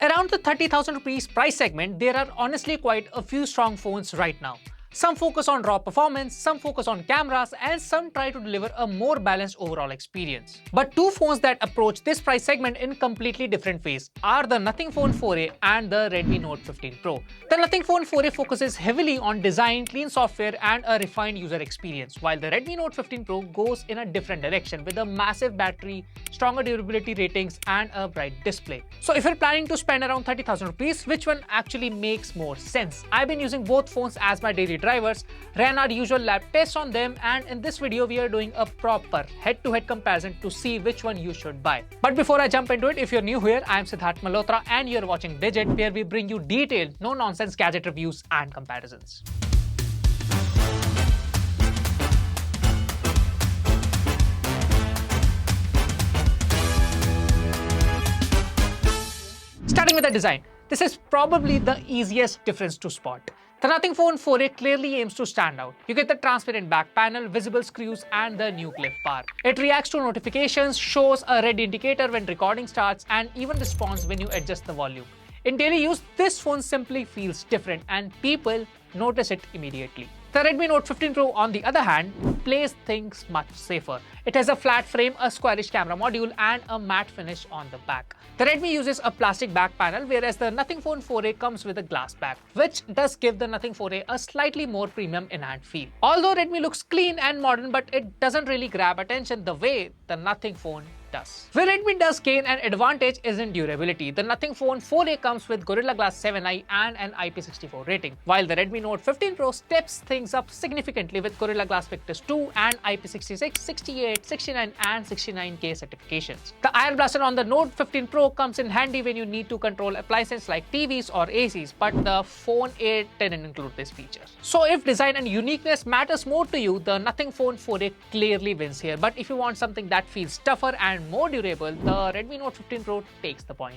Around the 30,000 rupees price segment, there are honestly quite a few strong phones right now. Some focus on raw performance, some focus on cameras, and some try to deliver a more balanced overall experience. But two phones that approach this price segment in completely different ways are the Nothing Phone 4a and the Redmi Note 15 Pro. The Nothing Phone 4a focuses heavily on design, clean software, and a refined user experience, while the Redmi Note 15 Pro goes in a different direction with a massive battery, stronger durability ratings, and a bright display. So if you're planning to spend around 30,000 rupees, which one actually makes more sense? I've been using both phones as my daily drivers, ran our usual lab tests on them, and in this video we are doing a proper head-to-head comparison to see which one you should buy. But before I jump into it, if you're new here, I am Siddharth Malhotra and you're watching Digit, where we bring you detailed, no-nonsense gadget reviews and comparisons. Starting with the design, this is probably the easiest difference to spot. The Nothing Phone 4a clearly aims to stand out. You get the transparent back panel, visible screws, and the new clip bar. It reacts to notifications, shows a red indicator when recording starts, and even responds when you adjust the volume. In daily use, this phone simply feels different and people notice it immediately. The Redmi Note 15 Pro, on the other hand, plays things much safer. It has a flat frame, a squarish camera module, and a matte finish on the back. The Redmi uses a plastic back panel, whereas the Nothing Phone 4a comes with a glass back, which does give the Nothing 4a a slightly more premium in-hand feel. Although Redmi looks clean and modern, but it doesn't really grab attention the way the Nothing Phone does. Where Redmi does gain an advantage is in durability. The Nothing Phone 4a comes with Gorilla Glass 7i and an IP64 rating, while the Redmi Note 15 Pro steps things up significantly with Gorilla Glass Victus 2 and IP66, 68, 69 and 69K certifications. The Iron Blaster on the Note 15 Pro comes in handy when you need to control appliances like TVs or ACs, but the Phone 8 didn't include this feature. So if design and uniqueness matters more to you, the Nothing Phone 4a clearly wins here. But if you want something that feels tougher and more durable, the Redmi Note 15 Pro takes the point.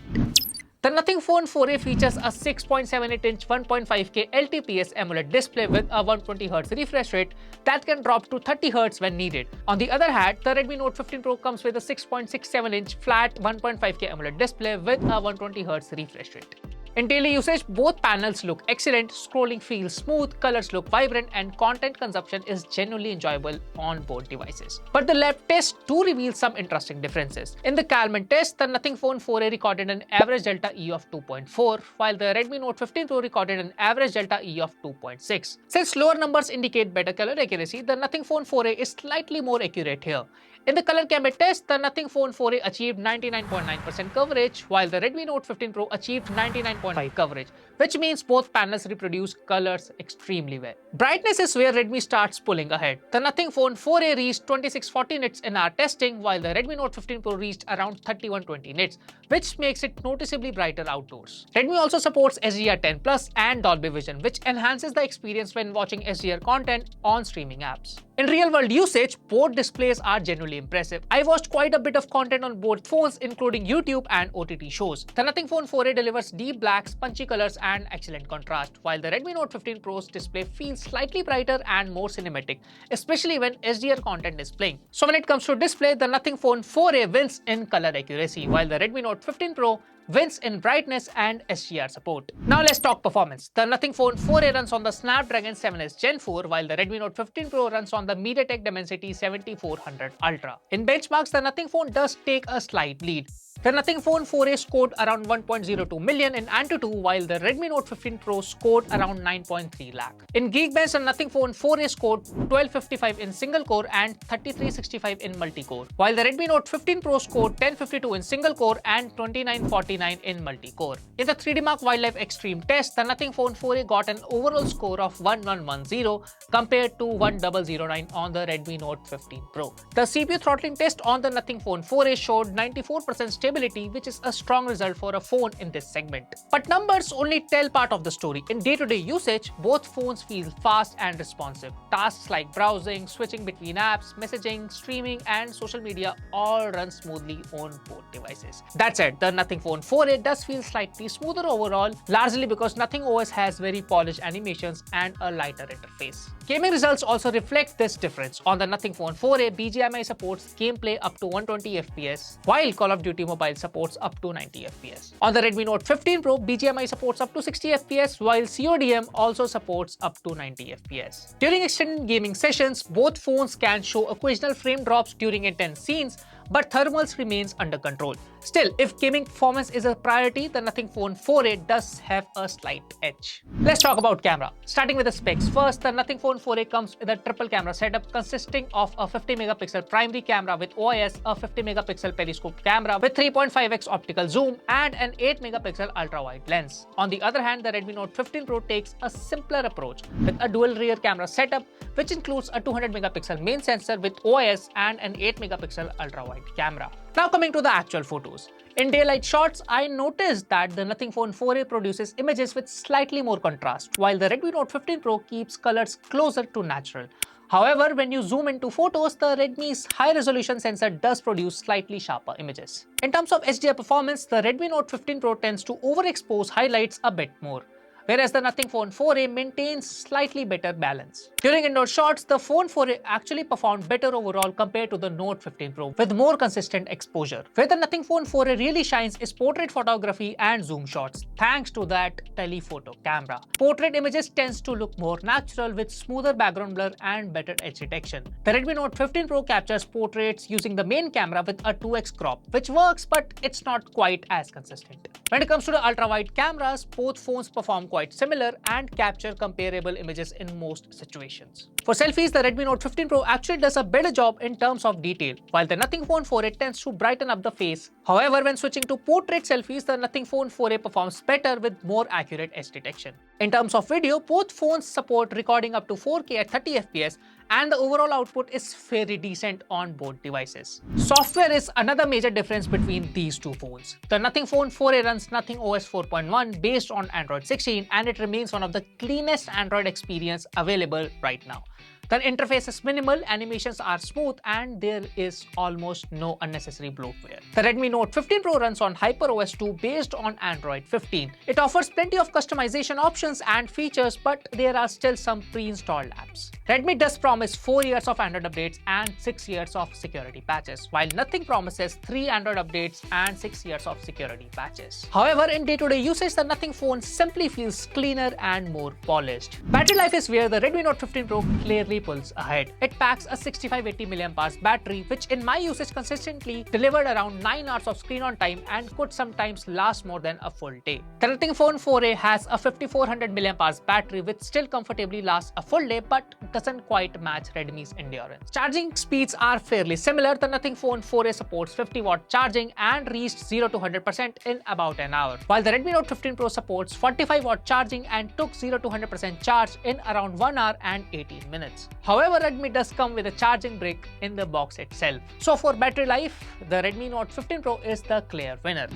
The Nothing Phone 4a features a 6.78-inch 1.5K LTPS AMOLED display with a 120Hz refresh rate that can drop to 30Hz when needed. On the other hand, the Redmi Note 15 Pro comes with a 6.67-inch flat 1.5K AMOLED display with a 120Hz refresh rate. In daily usage, both panels look excellent, scrolling feels smooth, colors look vibrant, and content consumption is genuinely enjoyable on both devices. But the lab tests do reveal some interesting differences. In the Kalman test, the Nothing Phone 4a recorded an average delta E of 2.4, while the Redmi Note 15 Pro recorded an average delta E of 2.6. Since lower numbers indicate better color accuracy, the Nothing Phone 4a is slightly more accurate here. In the color gamut test, the Nothing Phone 4a achieved 99.9% coverage, while the Redmi Note 15 Pro achieved 99.5% coverage, which means both panels reproduce colors extremely well. Brightness is where Redmi starts pulling ahead. The Nothing Phone 4a reached 2640 nits in our testing, while the Redmi Note 15 Pro reached around 3120 nits, which makes it noticeably brighter outdoors. Redmi also supports HDR10 Plus and Dolby Vision, which enhances the experience when watching HDR content on streaming apps. In real-world usage, both displays are genuinely impressive. I watched quite a bit of content on both phones, including YouTube and OTT shows. The Nothing Phone 4a delivers deep blacks, punchy colors, and excellent contrast, while the Redmi Note 15 Pro's display feels slightly brighter and more cinematic, especially when HDR content is playing. So when it comes to display, the Nothing Phone 4a wins in color accuracy, while the Redmi Note 15 Pro wins in brightness and HDR support. Now let's talk performance. The Nothing Phone 4a runs on the Snapdragon 7s Gen 4, while the Redmi Note 15 Pro runs on the MediaTek Dimensity 7400 Ultra. In benchmarks, the Nothing Phone does take a slight lead. The Nothing Phone 4a scored around 1.02 million in AnTuTu, while the Redmi Note 15 Pro scored around 9.3 lakh. In Geekbench, the Nothing Phone 4a scored 1255 in single-core and 3365 in multi-core, while the Redmi Note 15 Pro scored 1052 in single-core and 2949 in multi-core. In the 3D Mark Wildlife Extreme test, the Nothing Phone 4a got an overall score of 1110 compared to 1009 on the Redmi Note 15 Pro. The CPU throttling test on the Nothing Phone 4a showed 94% stability, which is a strong result for a phone in this segment. But numbers only tell part of the story. In day-to-day usage, both phones feel fast and responsive. Tasks like browsing, switching between apps, messaging, streaming, and social media all run smoothly on both devices. That said, the Nothing Phone 4a does feel slightly smoother overall, largely because Nothing OS has very polished animations and a lighter interface. Gaming results also reflect this difference. On the Nothing Phone 4a, BGMI supports gameplay up to 120 FPS, while Call of Duty Mobile mobile supports up to 90 FPS. On the Redmi Note 15 Pro, BGMI supports up to 60 FPS, while CODM also supports up to 90 FPS. During extended gaming sessions, both phones can show occasional frame drops during intense scenes, but thermals remains under control. Still, if gaming performance is a priority, the Nothing Phone 4a does have a slight edge. Let's talk about camera. Starting with the specs. First, the Nothing Phone 4a comes with a triple camera setup consisting of a 50 megapixel primary camera with OIS, a 50 megapixel periscope camera with 3.5x optical zoom, and an 8 megapixel ultra-wide lens. On the other hand, the Redmi Note 15 Pro takes a simpler approach with a dual rear camera setup, which includes a 200 megapixel main sensor with OIS and an 8 megapixel ultra-wide camera. Now coming to the actual photos. In daylight shots, I noticed that the Nothing Phone 4a produces images with slightly more contrast, while the Redmi Note 15 Pro keeps colors closer to natural. However, when you zoom into photos, the Redmi's high-resolution sensor does produce slightly sharper images. In terms of HDR performance, the Redmi Note 15 Pro tends to overexpose highlights a bit more, whereas the Nothing Phone 4a maintains slightly better balance. During indoor shots, the Phone 4a actually performed better overall compared to the Note 15 Pro with more consistent exposure. Where the Nothing Phone 4a really shines is portrait photography and zoom shots, thanks to that telephoto camera. Portrait images tends to look more natural with smoother background blur and better edge detection. The Redmi Note 15 Pro captures portraits using the main camera with a 2x crop, which works, but it's not quite as consistent. When it comes to the ultra-wide cameras, both phones perform quite similar and capture comparable images in most situations. For selfies, the Redmi Note 15 Pro actually does a better job in terms of detail, while the Nothing Phone 4a tends to brighten up the face. However, when switching to portrait selfies, the Nothing Phone 4a performs better with more accurate edge detection. In terms of video, both phones support recording up to 4K at 30 FPS, and the overall output is fairly decent on both devices. Software is another major difference between these two phones. The Nothing Phone 4a runs Nothing OS 4.1 based on Android 16, and it remains one of the cleanest Android experience available right now. The interface is minimal, animations are smooth, and there is almost no unnecessary bloatware. The Redmi Note 15 Pro runs on HyperOS 2 based on Android 15. It offers plenty of customization options and features, but there are still some pre-installed apps. Redmi does promise 4 years of Android updates and 6 years of security patches, while Nothing promises 3 Android updates and 6 years of security patches. However, in day-to-day usage, the Nothing phone simply feels cleaner and more polished. Battery life is where the Redmi Note 15 Pro clearly pulls ahead. It packs a 6580 mAh battery, which in my usage consistently delivered around 9 hours of screen on time and could sometimes last more than a full day. The Nothing Phone 4a has a 5400 mAh battery, which still comfortably lasts a full day but doesn't quite match Redmi's endurance. Charging speeds are fairly similar. The Nothing Phone 4a supports 50-watt charging and reached 0 to 100% in about an hour, while the Redmi Note 15 Pro supports 45-watt charging and took 0 to 100% charge in around 1 hour and 18 minutes. However, Redmi does come with a charging brick in the box itself. So for battery life, the Redmi Note 15 Pro is the clear winner.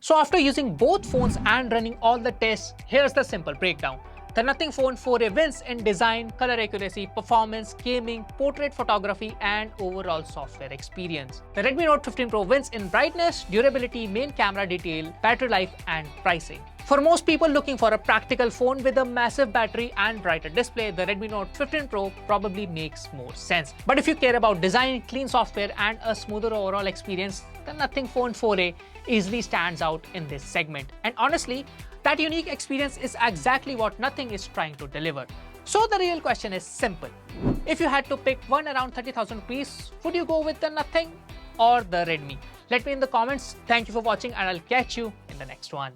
So after using both phones and running all the tests, here's the simple breakdown. The Nothing Phone 4a wins in design, color accuracy, performance, gaming, portrait photography, and overall software experience. The Redmi Note 15 Pro wins in brightness, durability, main camera detail, battery life, and pricing. For most people looking for a practical phone with a massive battery and brighter display, the Redmi Note 15 Pro probably makes more sense. But if you care about design, clean software, and a smoother overall experience, the Nothing Phone 4a easily stands out in this segment. And honestly, that unique experience is exactly what Nothing is trying to deliver. So the real question is simple. If you had to pick one around 30,000 rupees, would you go with the Nothing or the Redmi? Let me in the comments. Thank you for watching, and I'll catch you in the next one.